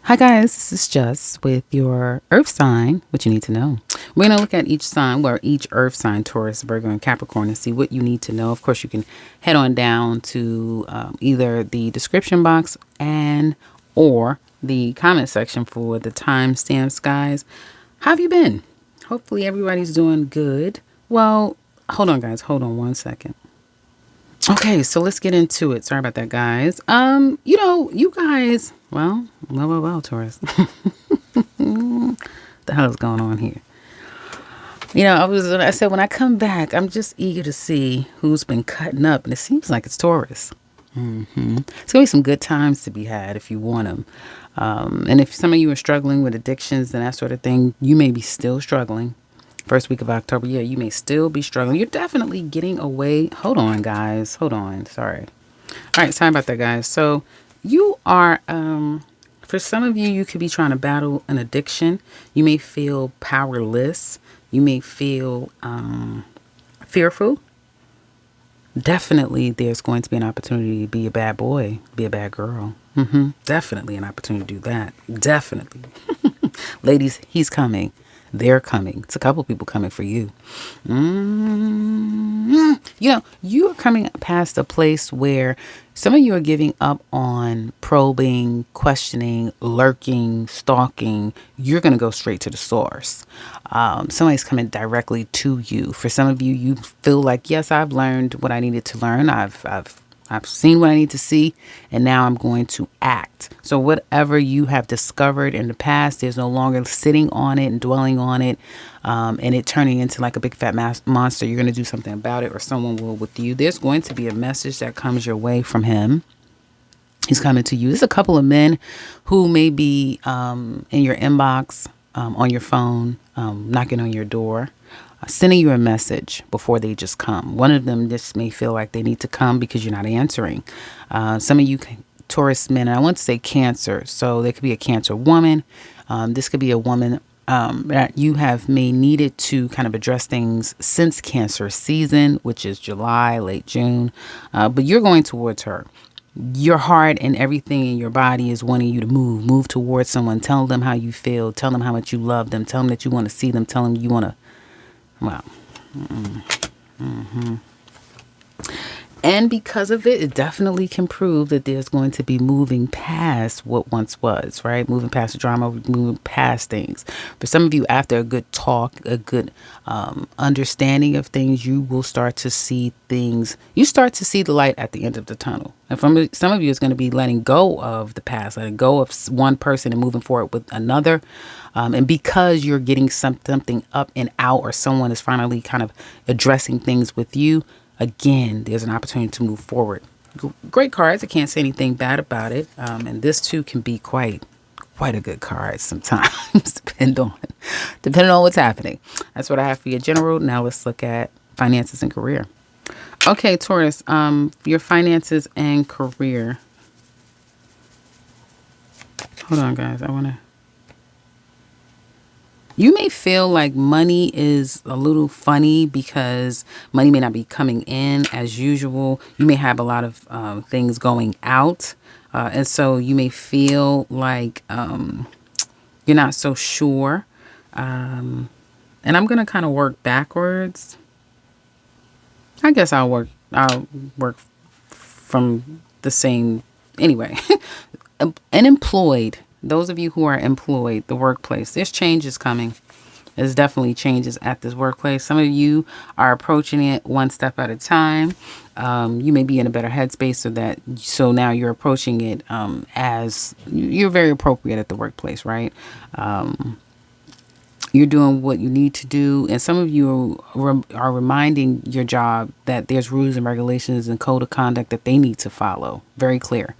Hi guys, this is Just with your Earth sign, what you need to know. We're going to look at each sign, or each Earth sign, Taurus, Virgo, and Capricorn, and see what you need to know. Of course, you can head on down to either the description box and or the comment section for the timestamps, guys. How have you been? Hopefully everybody's doing good. Well, hold on, guys. Hold on one second. Okay, so let's get into it. Sorry about that, guys. You guys, well, Taurus. The hell is going on here? I said when I come back, I'm just eager to see who's been cutting up, and it seems like it's Taurus. It's gonna be some good times to be had if you want them. And if some of you are struggling with addictions and that sort of thing, you may be still struggling. First week of October, yeah, you may still be struggling. You're definitely getting away. Hold on, guys. Hold on. Sorry. All right, sorry about that, guys. So you are, for some of you, you could be trying to battle an addiction. You may feel powerless. You may feel fearful. Definitely, there's going to be an opportunity to be a bad boy, be a bad girl. Definitely an opportunity to do that. Definitely. Ladies, he's coming. They're coming. It's a couple people coming for you. You are coming past a place where some of you are giving up on probing, questioning, lurking, stalking. You're going to go straight to the source. Somebody's coming directly to you. For some of you, you feel like, yes, I've learned what I needed to learn. I've seen what I need to see, and now I'm going to act. So whatever you have discovered in the past, there's no longer sitting on it and dwelling on it, and it turning into like a big fat monster. You're going to do something about it, or someone will with you. There's going to be a message that comes your way from him. He's coming to you. There's a couple of men who may be in your inbox, on your phone, knocking on your door, sending you a message before they just come. One of them just may feel like they need to come because you're not answering. Some of you Taurus men, and I want to say Cancer, so there could be a Cancer woman. This could be a woman that you have may needed to kind of address things since Cancer season, which is July, late June. But you're going towards her. Your heart and everything in your body is wanting you to move towards someone. Tell them how you feel. Tell them how much you love them. Tell them that you want to see them. Tell them you want to, well. And because of it, it definitely can prove that there's going to be moving past what once was, right? Moving past the drama, moving past things. For some of you, after a good talk, a good understanding of things, you will start to see things. You start to see the light at the end of the tunnel. And from some of you, it's going to be letting go of the past, letting go of one person and moving forward with another. And because you're getting something up and out, or someone is finally kind of addressing things with you, again, there's an opportunity to move forward. Great cards. I can't say anything bad about it. And this too can be quite a good card sometimes, depending on what's happening. That's what I have for you, general. Now let's look at finances and career. Okay, Taurus, your finances and career. Hold on, guys. You may feel like money is a little funny because money may not be coming in as usual. You may have a lot of things going out. And so you may feel like you're not so sure. And I'm going to kind of work backwards. I guess I'll work from the same. Anyway, unemployed. Those of you who are employed, the workplace, there's changes coming. There's definitely changes at this workplace. Some of you are approaching it one step at a time. You may be in a better headspace so now you're approaching it as you're very appropriate at the workplace, right? You're doing what you need to do. And some of you are reminding your job that there's rules and regulations and code of conduct that they need to follow. Very clear.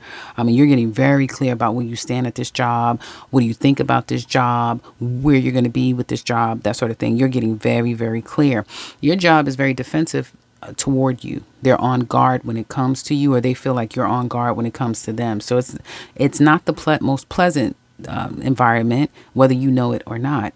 You're getting very clear about where you stand at this job. What do you think about this job? Where you're going to be with this job, that sort of thing. You're getting very, very clear. Your job is very defensive toward you. They're on guard when it comes to you, or they feel like you're on guard when it comes to them. So it's not the most pleasant environment, whether you know it or not.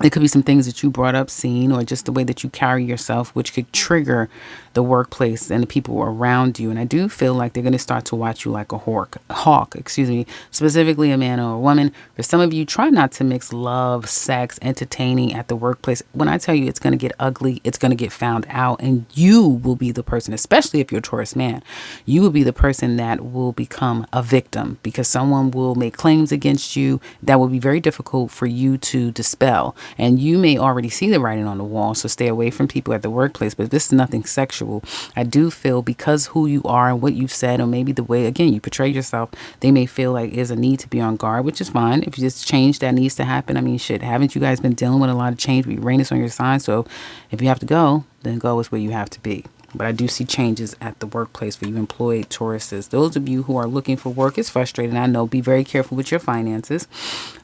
It could be some things that you brought up, seen, or just the way that you carry yourself, which could trigger the workplace and the people around you. And I do feel like they're going to start to watch you like a hawk, excuse me, specifically a man or a woman. For some of you, try not to mix love, sex, entertaining at the workplace. When I tell you it's going to get ugly, it's going to get found out, and you will be the person, especially if you're a Taurus man, you will be the person that will become a victim because someone will make claims against you that will be very difficult for you to dispel. And you may already see the writing on the wall, so stay away from people at the workplace. But this is nothing sexual. I do feel because who you are and what you've said, or maybe the way, again, you portray yourself, they may feel like there's a need to be on guard, which is fine. If you just change that needs to happen. I mean, shit, haven't you guys been dealing with a lot of change with Uranus on your side? So if you have to go, then go is where you have to be. But I do see changes at the workplace for you employed Tauruses. Those of you who are looking for work, it's frustrating. I know. Be very careful with your finances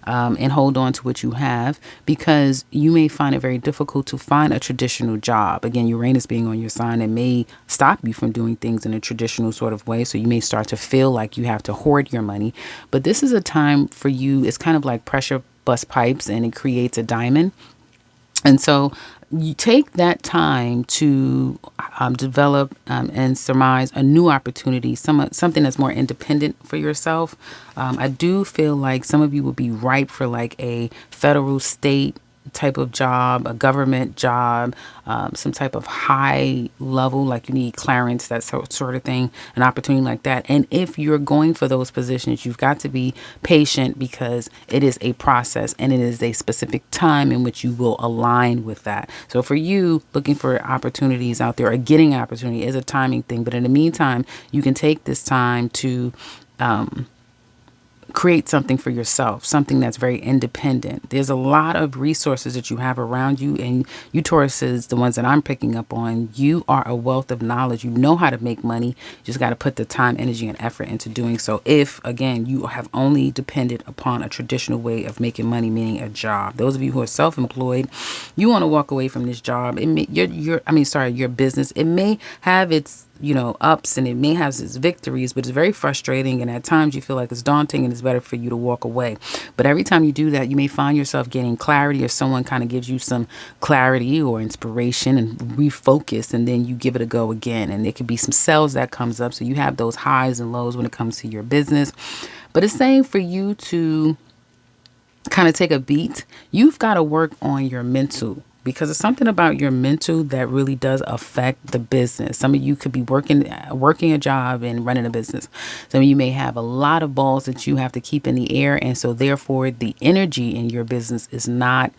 and hold on to what you have, because you may find it very difficult to find a traditional job. Again, Uranus being on your sign, it may stop you from doing things in a traditional sort of way. So you may start to feel like you have to hoard your money. But this is a time for you. It's kind of like pressure bust pipes, and it creates a diamond. And so you take that time to develop and surmise a new opportunity, something that's more independent for yourself. I do feel like some of you will be ripe for like a federal, state type of job, a government job, some type of high level, like you need clearance, that sort of thing, an opportunity like that. And if you're going for those positions, you've got to be patient, because it is a process and it is a specific time in which you will align with that. So for you, looking for opportunities out there or getting opportunity is a timing thing. But in the meantime, you can take this time to create something for yourself, something that's very independent. There's a lot of resources that you have around you, and you Tauruses, the ones that I'm picking up on, you are a wealth of knowledge. You know how to make money. You just got to put the time, energy, and effort into doing so. If, again, you have only depended upon a traditional way of making money, meaning a job. Those of you who are self-employed, you want to walk away from this job. Your business. It may have its ups, and it may have its victories, but it's very frustrating. And at times you feel like it's daunting, and it's better for you to walk away. But every time you do that, you may find yourself getting clarity, or someone kind of gives you some clarity or inspiration and refocus, and then you give it a go again. And it could be some sales that comes up. So you have those highs and lows when it comes to your business. But it's saying for you to kind of take a beat. You've got to work on your mental, because it's something about your mental that really does affect the business. Some of you could be working a job and running a business. Some of you may have a lot of balls that you have to keep in the air. And so therefore the energy in your business is not,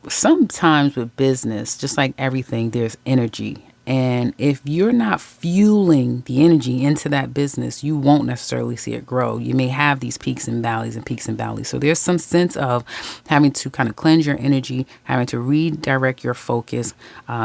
sometimes with business, just like everything, there's energy. And if you're not fueling the energy into that business, you won't necessarily see it grow. You may have these peaks and valleys and peaks and valleys. So there's some sense of having to kind of cleanse your energy, having to redirect your focus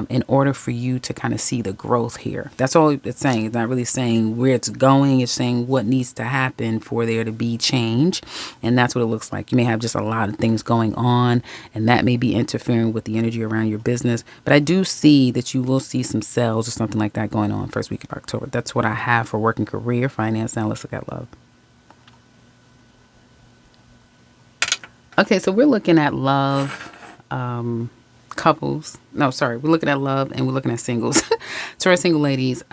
in order for you to kind of see the growth here. That's all it's saying. It's not really saying where it's going. It's saying what needs to happen for there to be change. And that's what it looks like. You may have just a lot of things going on, and that may be interfering with the energy around your business. But I do see that you will see some sales or something like that going on first week of October. That's what I have for work and career, finance. Now let's look at love. Okay, so we're looking at love, couples. No, sorry. We're looking at love and we're looking at singles. So our single ladies,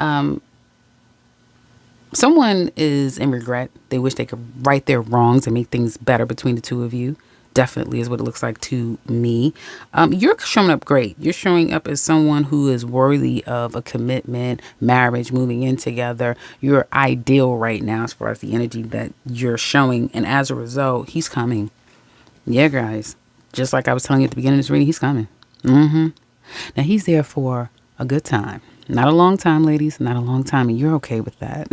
someone is in regret. They wish they could right their wrongs and make things better between the two of you. Definitely is what it looks like to me. You're showing up great. You're showing up as someone who is worthy of a commitment, marriage, moving in together. You're ideal right now as far as the energy that you're showing. And as a result, he's coming. Yeah, guys. Just like I was telling you at the beginning of this reading, he's coming. Now, he's there for a good time. Not a long time, ladies. Not a long time. And you're okay with that.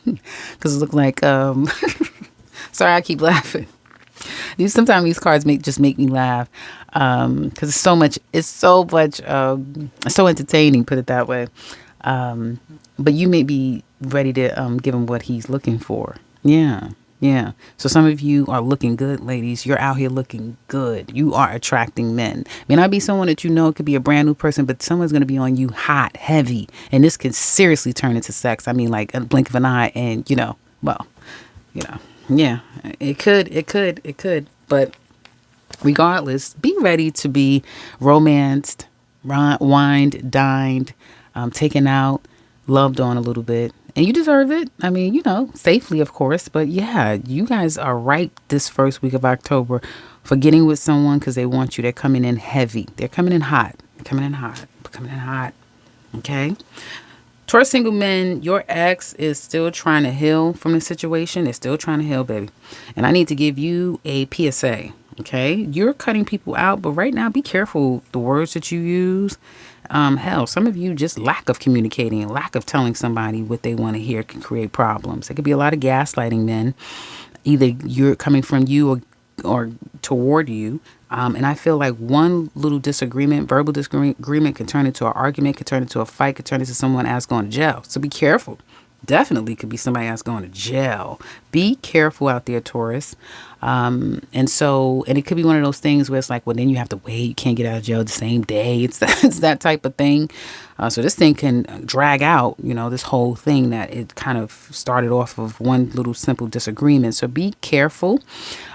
Because it looked like... sorry, I keep laughing. Sometimes these cards just make me laugh because it's so entertaining, put it that way. But you may be ready to give him what he's looking for. Yeah. So some of you are looking good, ladies. You're out here looking good. You are attracting men. May not be someone that it could be a brand new person, but someone's going to be on you hot, heavy. And this can seriously turn into sex. I mean, like a blink of an eye and, yeah, it could. But Regardless, be ready to be romanced, wined, dined, taken out, loved on a little bit. And you deserve it. I mean, safely, of course. But yeah, you guys are ripe this first week of October for getting with someone because they want you. They're coming in heavy. They're coming in hot. They're coming in hot. Coming in hot. Okay? Towards single men, your ex is still trying to heal from the situation. They're still trying to heal, baby. And I need to give you a PSA. Okay, you're cutting people out, but right now, be careful the words that you use. Hell, some of you just lack of communicating, lack of telling somebody what they want to hear can create problems. There could be a lot of gaslighting then. Either you're coming from you or toward you. And I feel like one little disagreement, verbal disagreement, can turn into an argument, could turn into a fight, could turn into someone else going to jail. So be careful. Definitely could be somebody else going to jail. Be careful out there, Taurus. And it could be one of those things where it's like, well, then you have to wait. You can't get out of jail the same day. It's that type of thing. So this thing can drag out, this whole thing that it kind of started off of one little simple disagreement. So be careful.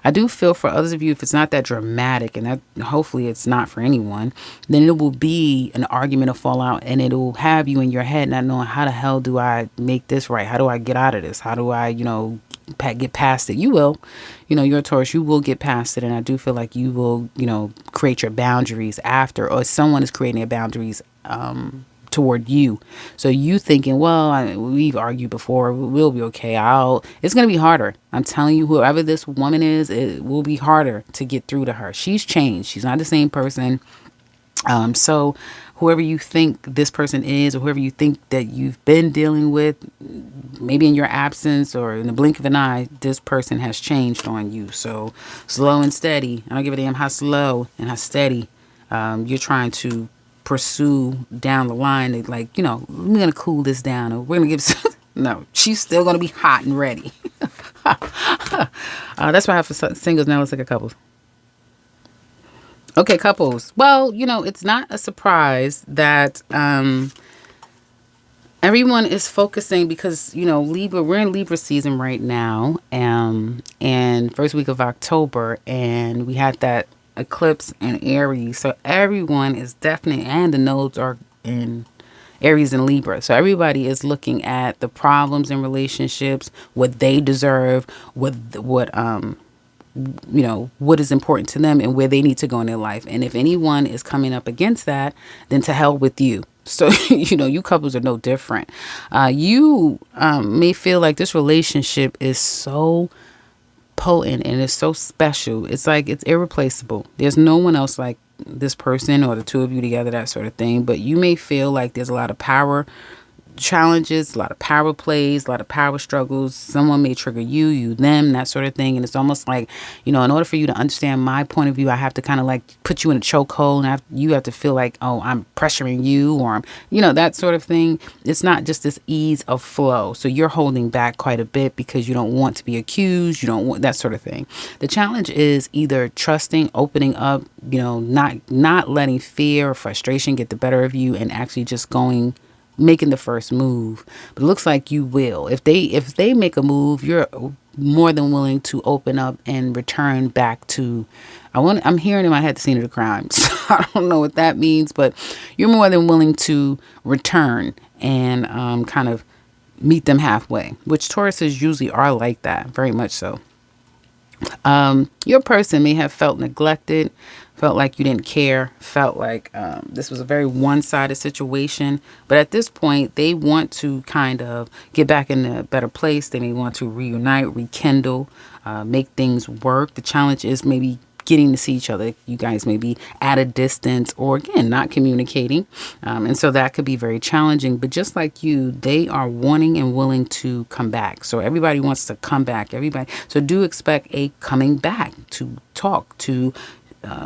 I do feel for others of you, if it's not that dramatic, and that hopefully it's not for anyone, then it will be an argument, a fallout, and it'll have you in your head not knowing how the hell do I make this right? How do I get out of this? How do I, get past it? You will. You're a Taurus, you will get past it. And I do feel like you will, create your boundaries after, or someone is creating their boundaries toward you. So you thinking, well, we've argued before, we'll be okay. It's going to be harder. I'm telling you, whoever this woman is, it will be harder to get through to her. She's changed. She's not the same person. So whoever you think this person is, or whoever you think that you've been dealing with, maybe in your absence or in the blink of an eye, this person has changed on you. So slow and steady. I don't give a damn how slow and how steady you're trying to pursue down the line. Like, we're going to cool this down, or we're going to give no, she's still going to be hot and ready. That's what I have for singles. Now let's look at couples. Okay, couples. Well, it's not a surprise that everyone is focusing because, Libra, we're in Libra season right now, and first week of October, and we had that eclipse in Aries. So everyone is definitely, and the nodes are in Aries and Libra. So everybody is looking at the problems in relationships, what they deserve, what is important to them and where they need to go in their life. And if anyone is coming up against that, then to hell with you. So, you couples are no different. You may feel like this relationship is so potent and it's so special. It's like it's irreplaceable. There's no one else like this person or the two of you together, that sort of thing. But you may feel like there's a lot of power challenges, a lot of power plays, a lot of power struggles. Someone may trigger you, them, that sort of thing. And it's almost like, in order for you to understand my point of view, I have to kind of like put you in a chokehold, and you have to feel like, oh, I'm pressuring you, or I'm, that sort of thing. It's not just this ease of flow. So you're holding back quite a bit because you don't want to be accused. You don't want that sort of thing. The challenge is either trusting, opening up, not letting fear or frustration get the better of you, and actually just making the first move. But it looks like you will. If they make a move, you're more than willing to open up and return back to, I'm hearing in my head the scene of the crime. So I don't know what that means, but you're more than willing to return and kind of meet them halfway, which Tauruses usually are like that, very much so. Your person may have felt neglected, felt like you didn't care, felt like this was a very one-sided situation. But at this point, they want to kind of get back in a better place. They may want to reunite, rekindle, make things work. The challenge is maybe getting to see each other. You guys may be at a distance, or again, not communicating. And so that could be very challenging. But just like you, they are wanting and willing to come back. So everybody wants to come back. So do expect a coming back, to talk, to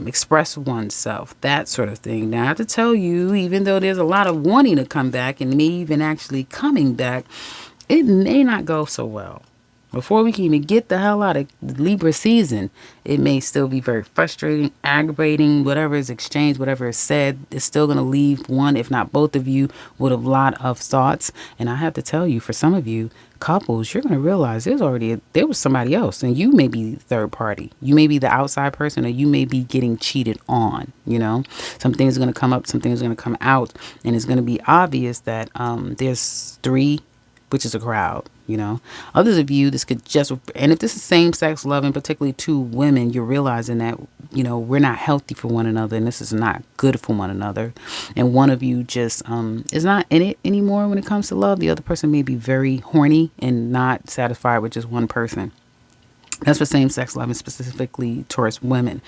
express oneself, that sort of thing. Now, I have to tell you, even though there's a lot of wanting to come back and maybe even actually coming back, it may not go so well. Before we can even get the hell out of Libra season, it may still be very frustrating, aggravating. Whatever is exchanged, whatever is said, is still going to leave one, if not both of you, with a lot of thoughts. And I have to tell you, for some of you couples, you're going to realize there was somebody else, and you may be third party. You may be the outside person, or you may be getting cheated on. Some things are going to come up, some things are going to come out, and it's going to be obvious that there's three, which is a crowd. Others of you, this could just, and if this is same sex love, and particularly two women, you're realizing that, we're not healthy for one another, and this is not good for one another. And one of you just is not in it anymore when it comes to love. The other person may be very horny and not satisfied with just one person. That's for same sex love, and specifically Taurus women.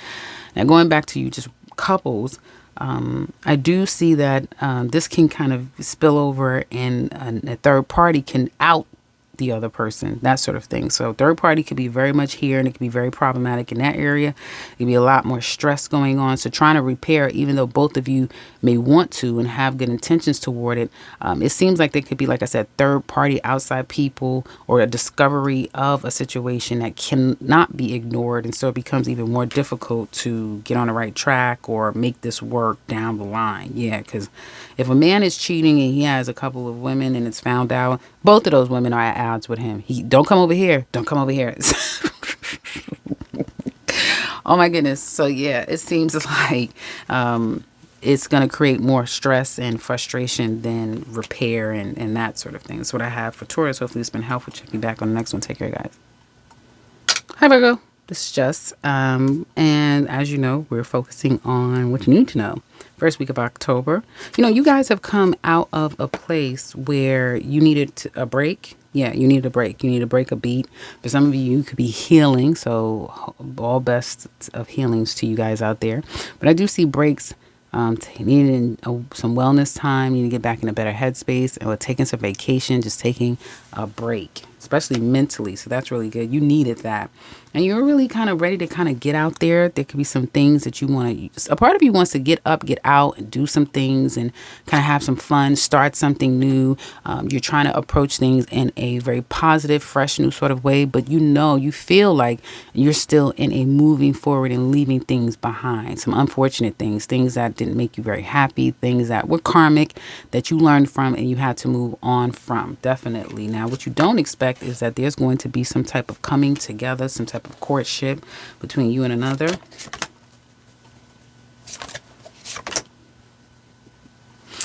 Now, going back to you, just couples, I do see that this can kind of spill over, and a third party can out the other person, that sort of thing. So third party could be very much here, and it could be very problematic in that area. It could be a lot more stress going on. So trying to repair, even though both of you may want to and have good intentions toward it, it seems like there could be, like I said, third party outside people, or a discovery of a situation that cannot be ignored. And so it becomes even more difficult to get on the right track or make this work down the line. Yeah, because if a man is cheating and he has a couple of women and it's found out, both of those women are at odds with him. Don't come over here. Don't come over here. Oh my goodness. So yeah, it seems like it's going to create more stress and frustration than repair and that sort of thing. That's what I have for Taurus. Hopefully it's been helpful. Check you back on the next one. Take care, guys. Hi, Virgo. This is Jess. And as you know, we're focusing on what you need to know. First week of October. You guys have come out of a place where you needed a break. Yeah, you needed a break. You need to break a beat. For some of you, you could be healing. So all best of healings to you guys out there. But I do see breaks. Needing some wellness time. You need to get back in a better headspace, or taking some vacation, just taking a break, especially mentally. So that's really good. You needed that. And you're really kind of ready to kind of get out there. There could be some things that you want to, a part of you wants to get up, get out and do some things and kind of have some fun, start something new. You're trying to approach things in a very positive, fresh, new sort of way. But you feel like you're still in a moving forward and leaving things behind. Some unfortunate things that didn't make you very happy, things that were karmic that you learned from and you had to move on from. Definitely. Now, what you don't expect is that there's going to be some type of coming together, some type of courtship between you and another.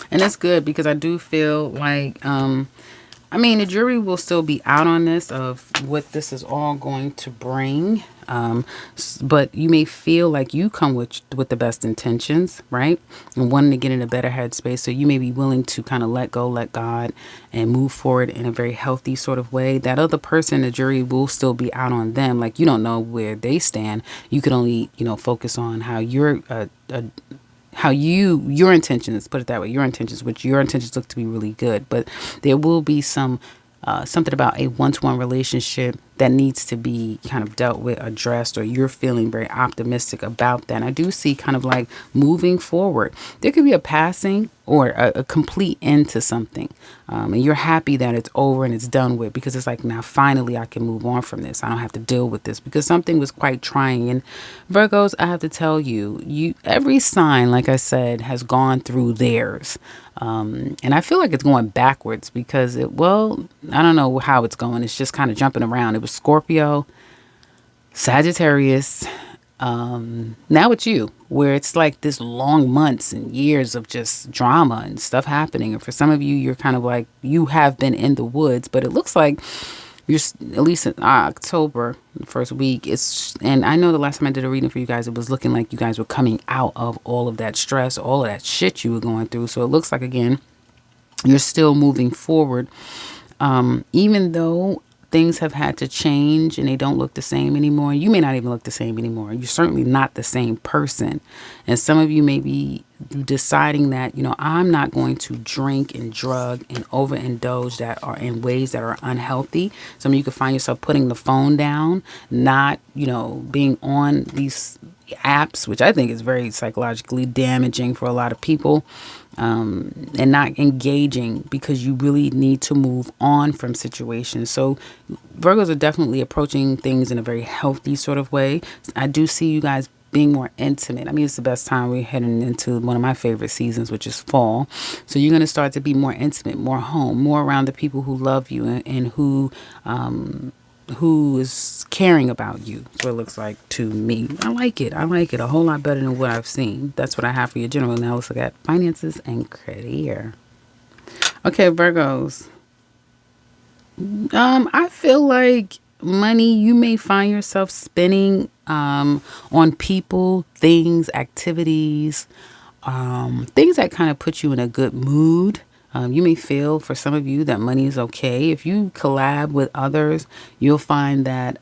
And that's good, because I do feel like, the jury will still be out on this, of what this is all going to bring. But you may feel like you come with the best intentions, right? And wanting to get in a better headspace. So you may be willing to kind of let go, let God, and move forward in a very healthy sort of way. That other person, the jury will still be out on them. Like, you don't know where they stand. You can only, focus on how your intentions, put it that way, your intentions look to be really good. But there will be something about a one-to-one relationship that needs to be kind of dealt with, addressed, or you're feeling very optimistic about that. And I do see kind of like moving forward. There could be a passing or a complete end to something. And you're happy that it's over and it's done with, because it's like, now finally I can move on from this. I don't have to deal with this, because something was quite trying. And Virgos, I have to tell you, every sign, like I said, has gone through theirs. And I feel like it's going backwards, because I don't know how it's going. It's just kind of jumping around. It was Scorpio, Sagittarius, now it's you, where it's like this long months and years of just drama and stuff happening. And for some of you, you're kind of like, you have been in the woods, but it looks like you're, at least in October, the first week, and I know the last time I did a reading for you guys, it was looking like you guys were coming out of all of that stress, all of that shit you were going through. So it looks like, again, you're still moving forward. Even though things have had to change and they don't look the same anymore. You may not even look the same anymore. You're certainly not the same person. And some of you may be deciding that, I'm not going to drink and drug and overindulge that are in ways that are unhealthy. Some of you could find yourself putting the phone down, not, being on these apps, which I think is very psychologically damaging for a lot of people, and not engaging because you really need to move on from situations. So Virgos are definitely approaching things in a very healthy sort of way. I do see you guys being more intimate. I mean, it's the best time. We're heading into one of my favorite seasons, which is fall. So you're going to start to be more intimate, more home, more around the people who love you and who is caring about you. That's what it looks like to me. I like it. I like it a whole lot better than what I've seen. That's what I have for your general. Now let's look at finances and career. Okay, Virgos. I feel like money, you may find yourself spending on people, things, activities, things that kind of put you in a good mood. You may feel for some of you that money is okay. If you collab with others, you'll find that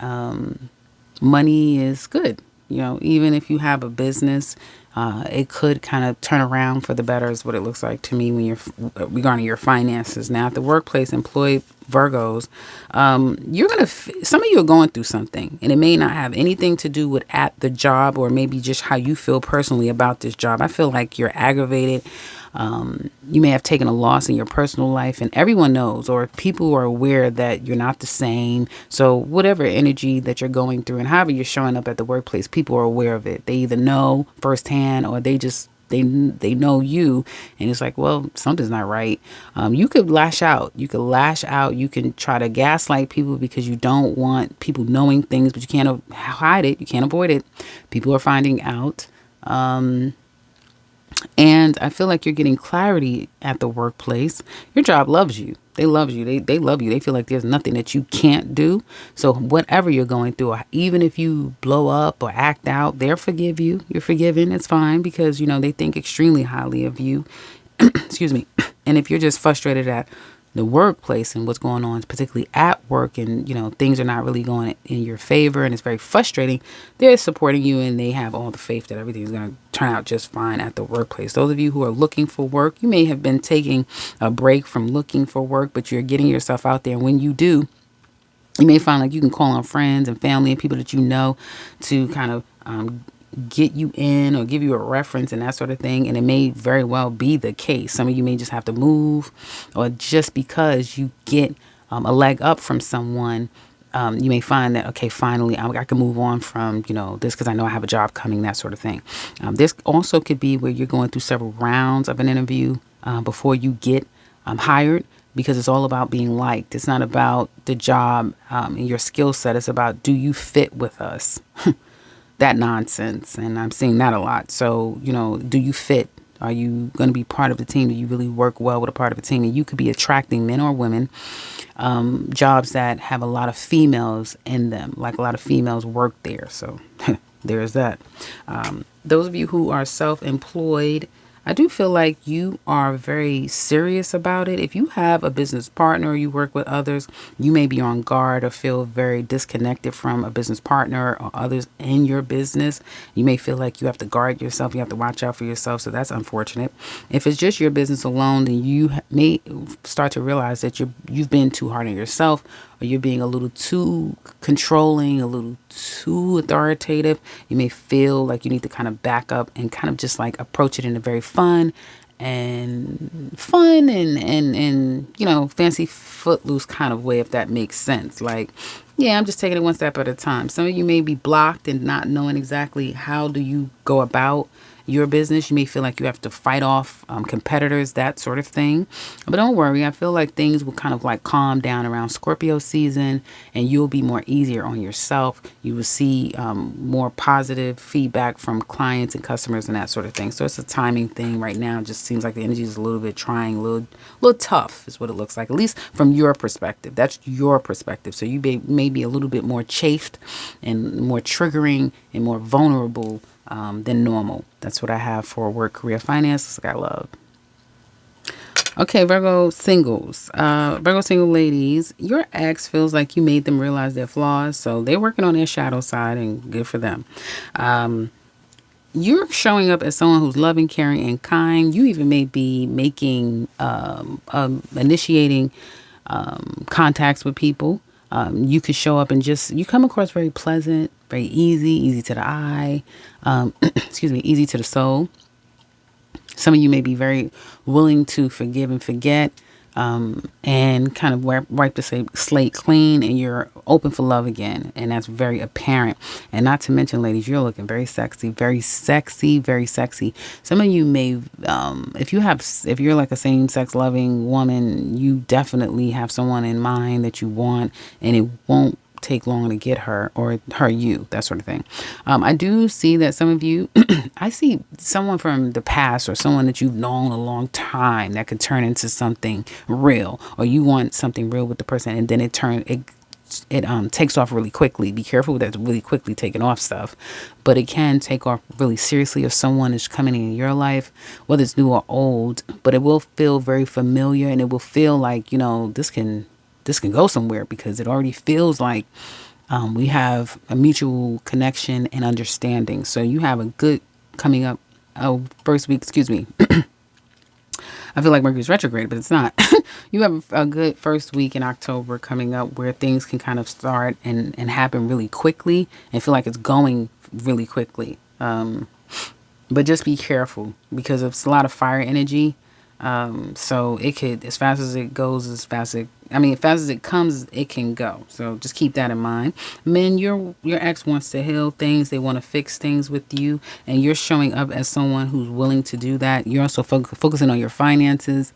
money is good. You know, even if you have a business, it could kind of turn around for the better is what it looks like to me when you're regarding your finances. Now at the workplace, employed Virgos, you're going to, some of you are going through something and it may not have anything to do with at the job or maybe just how you feel personally about this job. I feel like you're aggravated. You may have taken a loss in your personal life and everyone knows, or people are aware that you're not the same. So whatever energy that you're going through and however you're showing up at the workplace, people are aware of it. They either know firsthand or they just, they know you and it's like, well, something's not right. You could lash out. You could lash out. You can try to gaslight people because you don't want people knowing things, but you can't hide it. You can't avoid it. People are finding out. And I feel like you're getting clarity at the workplace. Your job loves you. They love you. They love you. They feel like there's nothing that you can't do. So whatever you're going through, or even if you blow up or act out, they'll forgive you. You're forgiven. It's fine because, you know, they think extremely highly of you. Excuse me. And if you're just frustrated at the workplace and what's going on, particularly at work, and you know things are not really going in your favor and it's very frustrating, they're supporting you and they have all the faith that everything's going to turn out just fine at the workplace. Those of you who are looking for work, you may have been taking a break from looking for work, but you're getting yourself out there, and when you do, you may find like you can call on friends and family and people that you know to kind of get you in or give you a reference and that sort of thing. And it may very well be the case. Some of you may just have to move, or just because you get a leg up from someone, you may find that, okay, finally I can move on from, you know, this because I know I have a job coming, that sort of thing. This also could be where you're going through several rounds of an interview before you get hired, because it's all about being liked. It's not about the job and your skill set. It's about, do you fit with us? That nonsense. And I'm seeing that a lot. So, you know, do you fit? Are you going to be part of the team? Do you really work well with a part of a team? And you could be attracting men or women, jobs that have a lot of females in them, like a lot of females work there. So there's that. Those of you who are self-employed, I do feel like you are very serious about it. If you have a business partner or you work with others, you may be on guard or feel very disconnected from a business partner or others in your business. You may feel like you have to guard yourself. You have to watch out for yourself. So that's unfortunate. If it's just your business alone, then you may start to realize that you've been too hard on yourself, or you're being a little too controlling, a little too authoritative. You may feel like you need to kind of back up and kind of just like approach it in a very fun and you know, fancy footloose kind of way, if that makes sense. Like, yeah, I'm just taking it one step at a time. Some of you may be blocked and not knowing exactly how do you go about your business. You may feel like you have to fight off competitors, that sort of thing. But don't worry. I feel like things will kind of like calm down around Scorpio season, and you'll be more easier on yourself. You will see more positive feedback from clients and customers and that sort of thing. So it's a timing thing right now. It just seems like the energy is a little bit trying, a little tough is what it looks like, at least from your perspective. That's your perspective. So you may be a little bit more chafed and more triggering and more vulnerable than normal. That's what I have for work, career, finances. I love. Okay, Virgo singles. Virgo single ladies, your ex feels like you made them realize their flaws, so they're working on their shadow side, and good for them. You're showing up as someone who's loving, caring, and kind. You even may be making, initiating contacts with people. You could show up and just, you come across very pleasant, very easy to the eye, excuse me, easy to the soul. Some of you may be very willing to forgive and forget, and kind of wipe the slate clean, and you're open for love again. And that's very apparent. And not to mention, ladies, you're looking very sexy, very sexy, very sexy. Some of you may, if you're like a same sex loving woman, you definitely have someone in mind that you want, and it won't take long to get her, or her you, that sort of thing. I do see that some of you, I see someone from the past or someone that you've known a long time that could turn into something real, or you want something real with the person, and then it takes off really quickly. Be careful with that really quickly taking off stuff, but it can take off really seriously if someone is coming in your life, whether it's new or old. But it will feel very familiar, and it will feel like, this can go somewhere, because it already feels like we have a mutual connection and understanding. So you have a good coming up first week, excuse me. I feel like Mercury's retrograde, but it's not. You have a good first week in October coming up, where things can kind of start and happen really quickly, and feel like it's going really quickly. But just be careful, because it's a lot of fire energy. So it could, as fast as it goes, as fast as it comes, it can go. So just keep that in mind. Men, your ex wants to heal things. They want to fix things with you, and you're showing up as someone who's willing to do that. You're also focusing on your finances,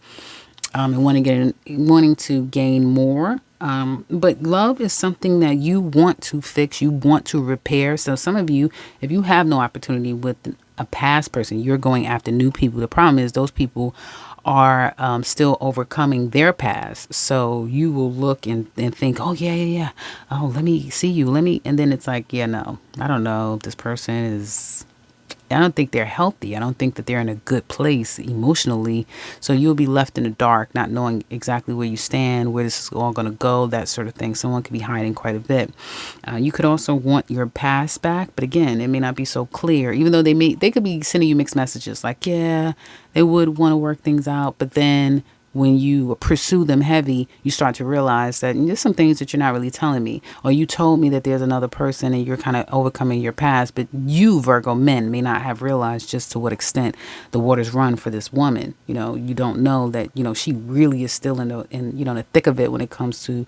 and wanting to gain more. But love is something that you want to fix, you want to repair. So some of you, if you have no opportunity with a past person, you're going after new people. The problem is those people are still overcoming their past. So you will look and think, oh, yeah. Oh, let me see you. And then it's like, yeah, no, I don't know if this person is, I don't think they're healthy. I don't think that they're in a good place emotionally. So you'll be left in the dark, not knowing exactly where you stand, where this is all going to go, that sort of thing. Someone could be hiding quite a bit. You could also want your past back, but again, it may not be so clear, even though they could be sending you mixed messages like, yeah, they would want to work things out. But then when you pursue them heavy, you start to realize that there's some things that you're not really telling me, or you told me that there's another person and you're kind of overcoming your past, but you, Virgo men, may not have realized just to what extent the waters run for this woman. You don't know that, she really is still in the thick of it when it comes to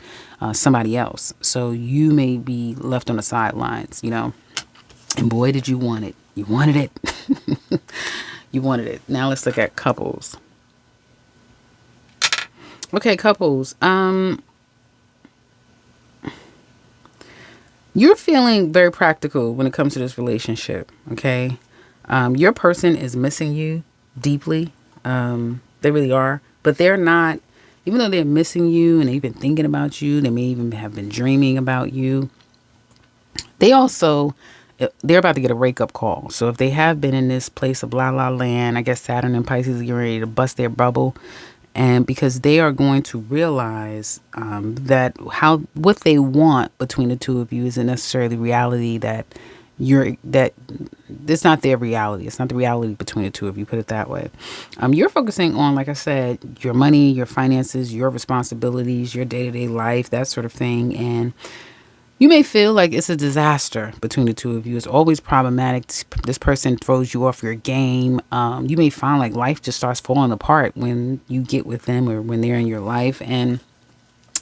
somebody else. So you may be left on the sidelines, and boy, did you want it. You wanted it. You wanted it. Now let's look at couples. Okay, couples, you're feeling very practical when it comes to this relationship, okay? Your person is missing you deeply. They really are. But they're not, even though they're missing you and they've been thinking about you, they may even have been dreaming about you, they're about to get a wake-up call. So if they have been in this place of la la land, I guess Saturn and Pisces are getting ready to bust their bubble. And because they are going to realize that what they want between the two of you isn't necessarily reality, that it's not their reality. It's not the reality between the two of you, put it that way. You're focusing on, like I said, your money, your finances, your responsibilities, your day-to-day life, that sort of thing. And you may feel like it's a disaster between the two of you. It's always problematic. This person throws you off your game. You may find like life just starts falling apart when you get with them or when they're in your life. And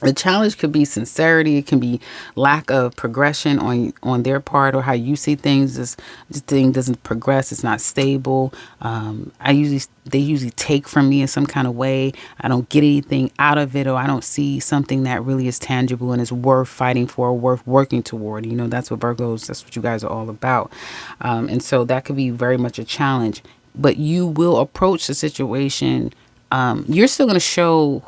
the challenge could be sincerity. It can be lack of progression on their part, or how you see things. This thing doesn't progress. It's not stable. They usually take from me in some kind of way. I don't get anything out of it, or I don't see something that really is tangible and is worth fighting for, or worth working toward. That's what Virgos, that's what you guys are all about. And so that could be very much a challenge. But you will approach the situation. You're still going to show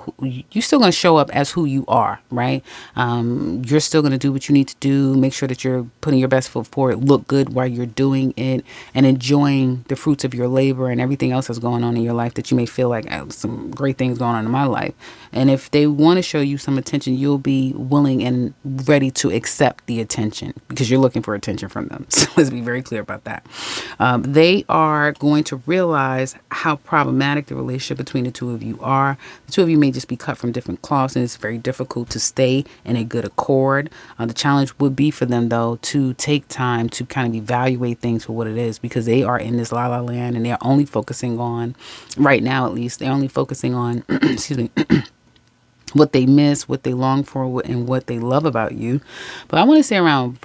up as who you are, right? You're still going to do what you need to do. Make sure that you're putting your best foot forward, look good while you're doing it, and enjoying the fruits of your labor and everything else that's going on in your life that you may feel like, oh, some great things going on in my life. And if they want to show you some attention, you'll be willing and ready to accept the attention, because you're looking for attention from them. So let's be very clear about that. They are going to realize how problematic the relationship between the two of you are. The two of you may just be cut from different cloths, and it's very difficult to stay in a good accord. The challenge would be for them, though, to take time to kind of evaluate things for what it is, because they are in this la la land, and they're only focusing on, right now at least, they're only focusing on, excuse me, what they miss, what they long for, and what they love about you. But I want to say around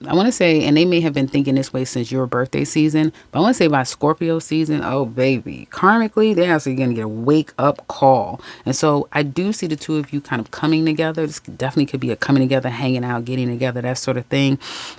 I want to say, and they may have been thinking this way since your birthday season, but I want to say by Scorpio season, oh baby, karmically, they're actually going to get a wake up call. And so I do see the two of you kind of coming together. This definitely could be a coming together, hanging out, getting together, that sort of thing.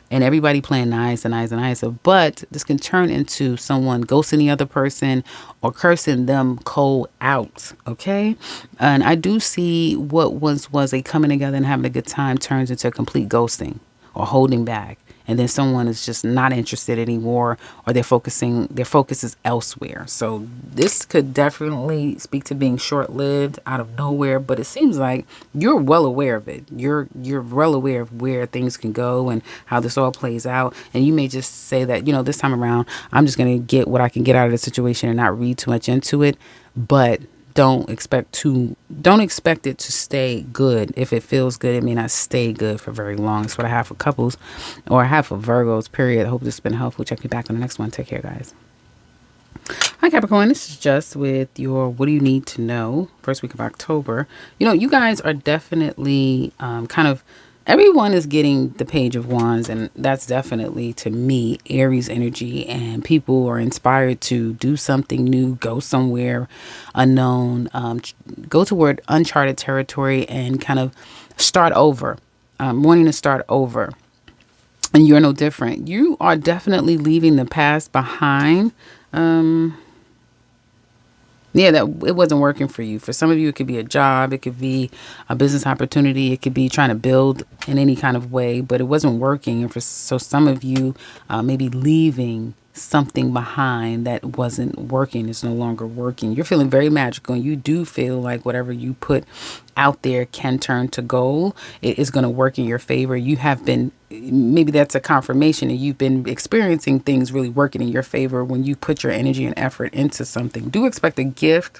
And everybody playing nice and nice and nice. But this can turn into someone ghosting the other person or cursing them cold out. Okay. And I do see what once was a coming together and having a good time turns into a complete ghosting or holding back. And then someone is just not interested anymore, or their focus is elsewhere. So this could definitely speak to being short-lived, out of nowhere, but it seems like you're well aware of it. You're well aware of where things can go and how this all plays out. And you may just say that, this time around, I'm just going to get what I can get out of the situation and not read too much into it. But don't expect it to stay good. If it feels good, it may not stay good for very long. That's what I have for couples, or I have for Virgos, period. I hope this has been helpful. Check me back on the next one. Take care, guys. Hi, Capricorn. This is just with your what do you need to know, first week of October. You guys are definitely everyone is getting the Page of Wands, and that's definitely, to me, Aries energy, and people are inspired to do something new, go somewhere unknown, go toward uncharted territory, and kind of start over, wanting to start over. And you're no different. You are definitely leaving the past behind. That it wasn't working for you. For some of you, it could be a job, it could be a business opportunity, it could be trying to build in any kind of way, but it wasn't working. And so some of you maybe leaving something behind that wasn't working, is no longer working. You're feeling very magical, and you do feel like whatever you put out there can turn to gold. It is going to work in your favor. You have been, maybe that's a confirmation, and you've been experiencing things really working in your favor when you put your energy and effort into something. Do expect a gift.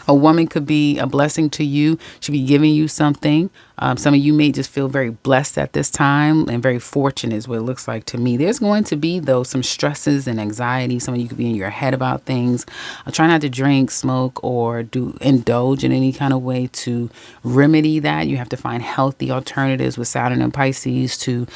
A woman could be a blessing to you. She'll be giving you something. Some of you may just feel very blessed at this time, and very fortunate is what it looks like to me. There's going to be, though, some stresses and anxiety. Some of you could be in your head about things. Try not to drink, smoke, or indulge in any kind of way to remedy that. You have to find healthy alternatives with Saturn and Pisces to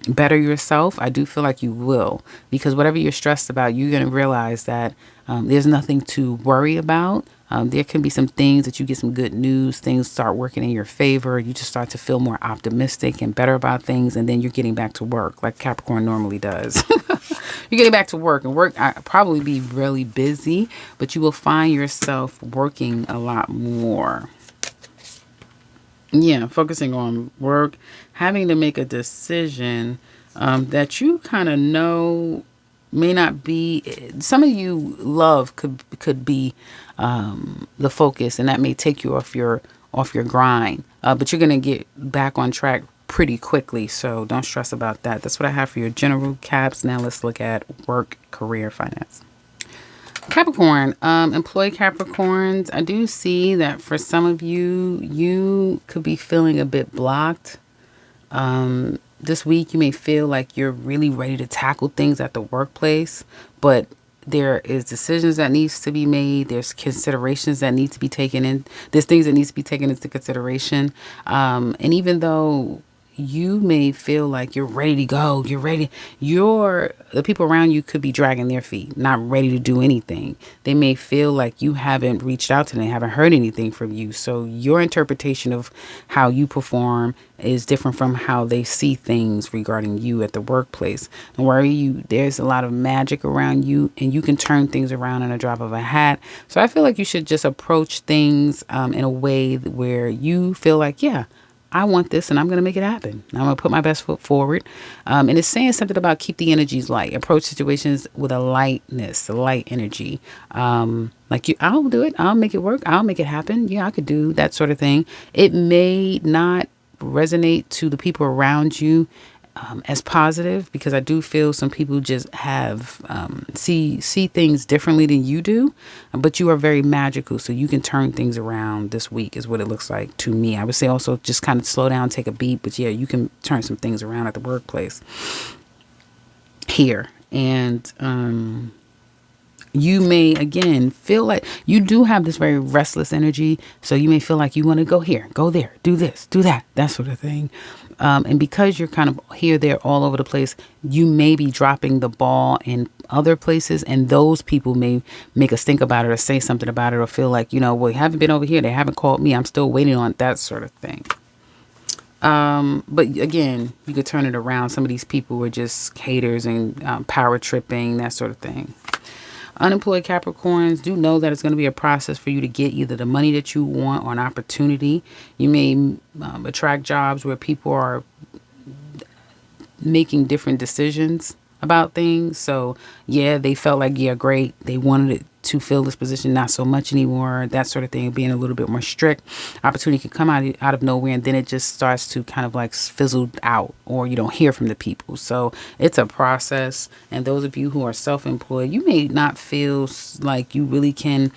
better yourself. I do feel like you will, because whatever you're stressed about, you're going to realize that there's nothing to worry about. There can be some things that you get some good news, things start working in your favor. You just start to feel more optimistic and better about things. And then you're getting back to work like Capricorn normally does. You're getting back to work, and work probably be really busy, but you will find yourself working a lot more. Yeah, focusing on work, having to make a decision that you kind of know may not be. Some of you, love could be the focus, and that may take you off your grind. But you're gonna get back on track pretty quickly, so don't stress about that. That's what I have for your general caps. Now let's look at work, career, finance. Capricorn, employee Capricorns, I do see that for some of you, you could be feeling a bit blocked. This week, you may feel like you're really ready to tackle things at the workplace, but there is decisions that needs to be made. There's considerations that need to be taken in. There's things that needs to be taken into consideration. And even though you may feel like you're ready to go, the people around you could be dragging their feet, not ready to do anything. They may feel like you haven't reached out to them, haven't heard anything from you. So your interpretation of how you perform is different from how they see things regarding you at the workplace. Don't worry, there's a lot of magic around you, and you can turn things around in a drop of a hat. So I feel like you should just approach things in a way where you feel like, yeah, I want this, and I'm going to make it happen. I'm going to put my best foot forward. And it's saying something about keep the energies light. Approach situations with a lightness, a light energy. I'll do it. I'll make it work. I'll make it happen. Yeah, I could do that sort of thing. It may not resonate to the people around you as positive, because I do feel some people just have see things differently than you do, but you are very magical, so you can turn things around this week is what it looks like to me. I would say also just kind of slow down, take a beat, but yeah, you can turn some things around at the workplace here. And you may again feel like you do have this very restless energy, so you may feel like you want to go here, go there, do this, do that sort of thing. And because you're kind of here, there, all over the place, you may be dropping the ball in other places, and those people may make us think about it or say something about it or feel like, well, you haven't been over here, they haven't called me, I'm still waiting on that sort of thing. But again, you could turn it around. Some of these people were just haters and power tripping, that sort of thing. Unemployed Capricorns, do know that it's going to be a process for you to get either the money that you want or an opportunity. You may attract jobs where people are making different decisions about things. So yeah, they felt like, yeah, great, they wanted it to fill this position, not so much anymore, that sort of thing, being a little bit more strict. Opportunity can come out of nowhere, and then it just starts to kind of like fizzle out, or you don't hear from the people. So it's a process. And those of you who are self-employed, you may not feel like you really can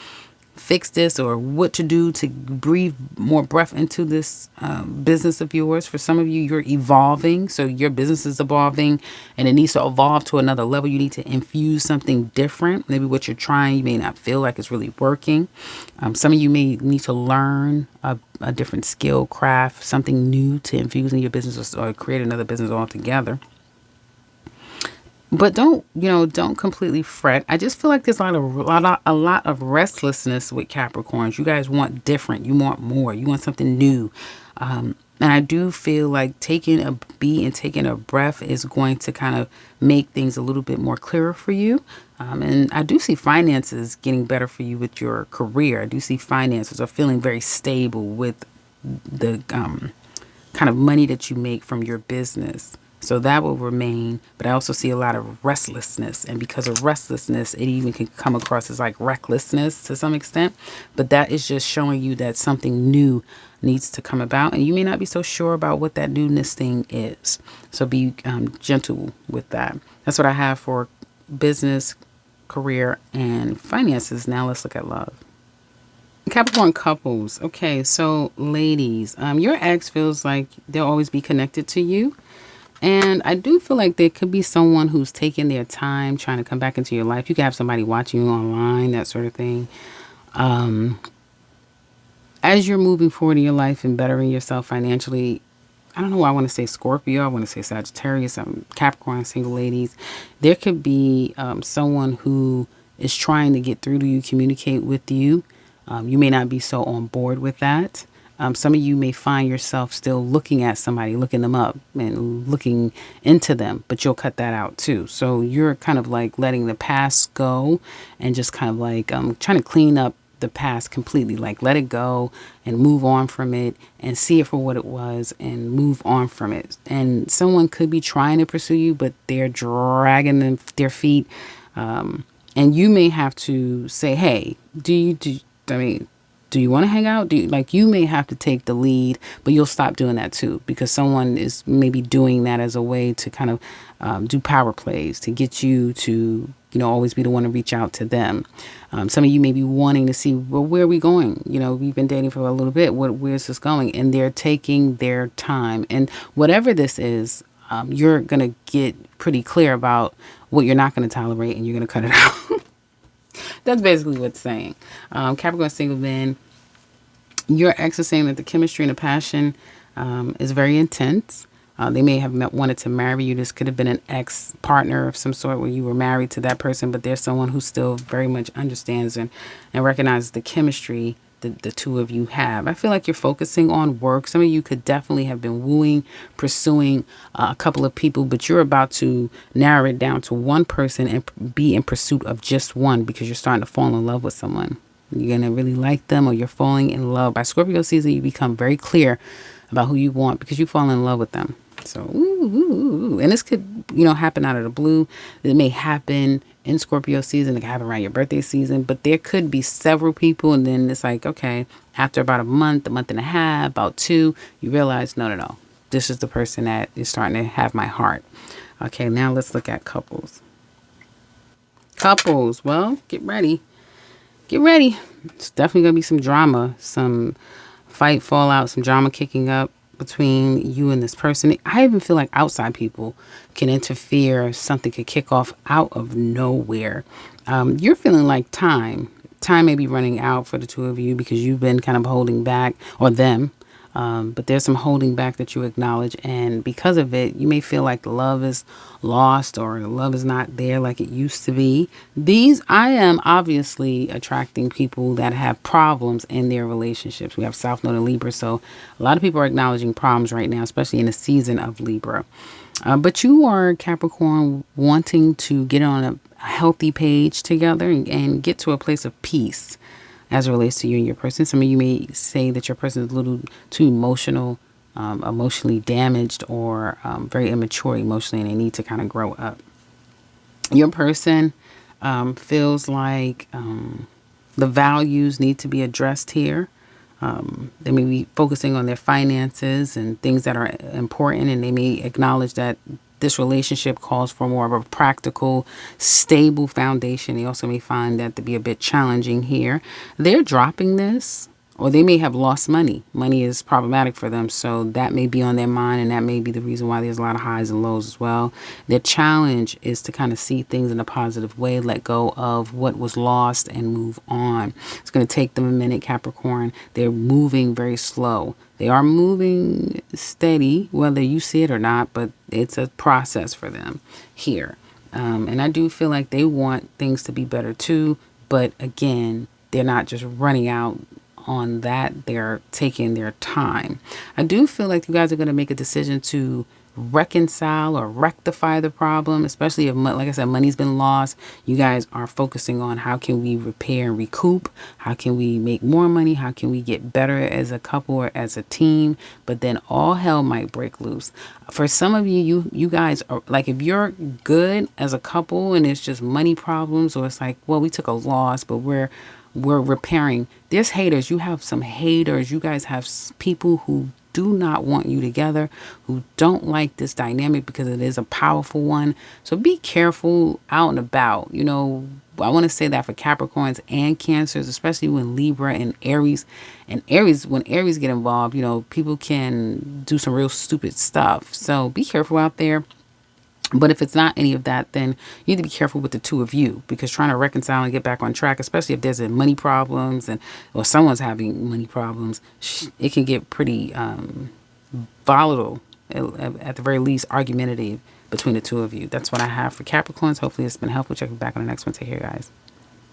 fix this or what to do to breathe more breath into this business of yours. For some of you, you're evolving, so your business is evolving and it needs to evolve to another level. You need to infuse something different. Maybe what you're trying, you may not feel like it's really working. Some of you may need to learn a different skill, craft, something new to infuse in your business, or create another business altogether. But don't completely fret. I just feel like there's a lot of restlessness with Capricorns. You guys want different. You want more. You want something new. And I do feel like taking a beat and taking a breath is going to kind of make things a little bit more clearer for you. And I do see finances getting better for you with your career. I do see finances are feeling very stable with the kind of money that you make from your business. So that will remain, but I also see a lot of restlessness. And because of restlessness, it even can come across as like recklessness to some extent. But that is just showing you that something new needs to come about. And you may not be so sure about what that newness thing is. So be gentle with that. That's what I have for business, career, and finances. Now let's look at love. Capricorn couples. Okay, so ladies, your ex feels like they'll always be connected to you. And I do feel like there could be someone who's taking their time trying to come back into your life. You could have somebody watching you online, that sort of thing. As you're moving forward in your life and bettering yourself financially, I don't know why I want to say Scorpio. I want to say Sagittarius, Capricorn, single ladies. There could be someone who is trying to get through to you, communicate with you. You may not be so on board with that. Some of you may find yourself still looking at somebody, looking them up and looking into them, but you'll cut that out too. So you're kind of like letting the past go and just kind of like trying to clean up the past completely, like let it go and move on from it and see it for what it was and move on from it. And someone could be trying to pursue you, but they're dragging their feet. And you may have to say, hey, do you want to hang out? You may have to take the lead, but you'll stop doing that too, because someone is maybe doing that as a way to kind of do power plays to get you to, always be the one to reach out to them. Some of you may be wanting to see, well, where are we going? We've been dating for a little bit. Where's this going? And they're taking their time. And whatever this is, you're going to get pretty clear about what you're not going to tolerate, and you're going to cut it out. That's basically what it's saying. Capricorn single men, your ex is saying that the chemistry and the passion is very intense. They may have wanted to marry you. This could have been an ex-partner of some sort where you were married to that person, but there's someone who still very much understands and recognizes the chemistry the two of you have. I feel like you're focusing on work. Some of you could definitely have been pursuing a couple of people, but you're about to narrow it down to one person and be in pursuit of just one, because you're starting to fall in love with someone. You're going to really like them, or you're falling in love. By Scorpio season, you become very clear about who you want because you fall in love with them. So, and this could, happen out of the blue. It may happen in Scorpio season. It can happen around your birthday season, but there could be several people. And then it's like, okay, after about a month and a half, about two, you realize, no. this is the person that is starting to have my heart. Okay, now let's look at couples. Couples, well, get ready. Get ready. It's definitely going to be some drama, some fight, fallout, some drama kicking up between you and this person. I even feel like outside people can interfere. Something could kick off out of nowhere. You're feeling like time may be running out for the two of you because you've been kind of holding back, or them. But there's some holding back that you acknowledge, and because of it, you may feel like the love is lost or the love is not there like it used to be. I am obviously attracting people that have problems in their relationships. We have South Node and Libra, so a lot of people are acknowledging problems right now, especially in the season of Libra. But you are Capricorn wanting to get on a healthy page together and get to a place of peace as it relates to you and your person. Some of you may say that your person is a little too emotional, emotionally damaged, or very immature emotionally, and they need to kind of grow up. Your person feels like the values need to be addressed here. They may be focusing on their finances and things that are important, and they may acknowledge that this relationship calls for more of a practical, stable foundation. They also may find that to be a bit challenging here. They're dropping this, or they may have lost money. Money is problematic for them, so that may be on their mind, and that may be the reason why there's a lot of highs and lows as well. Their challenge is to kind of see things in a positive way, let go of what was lost, and move on. It's going to take them a minute, Capricorn. They're moving very slow. They are moving steady, whether you see it or not, but it's a process for them here. And I do feel like they want things to be better too, but again, they're not just running out on that. They're taking their time. I do feel like you guys are going to make a decision to reconcile or rectify the problem, especially if, like I said, money's been lost. You guys are focusing on how can we repair and recoup, how can we make more money, how can we get better as a couple or as a team. But then all hell might break loose. For some of you guys are like, if you're good as a couple and it's just money problems, or it's like, well, we took a loss, but we're repairing. There's haters. You have some haters. You guys have people who do not want you together, who don't like this dynamic because it is a powerful one. So be careful out and about. You know, I want to say that for Capricorns and Cancers, especially when Libra and Aries. And Aries, when Aries get involved, you know, people can do some real stupid stuff. So be careful out there. But if it's not any of that, then you need to be careful with the two of you, because trying to reconcile and get back on track, especially if there's money problems or someone's having money problems, it can get pretty volatile, at the very least argumentative between the two of you. That's what I have for Capricorns. Hopefully it's been helpful. Check me back on the next one. Take care, guys.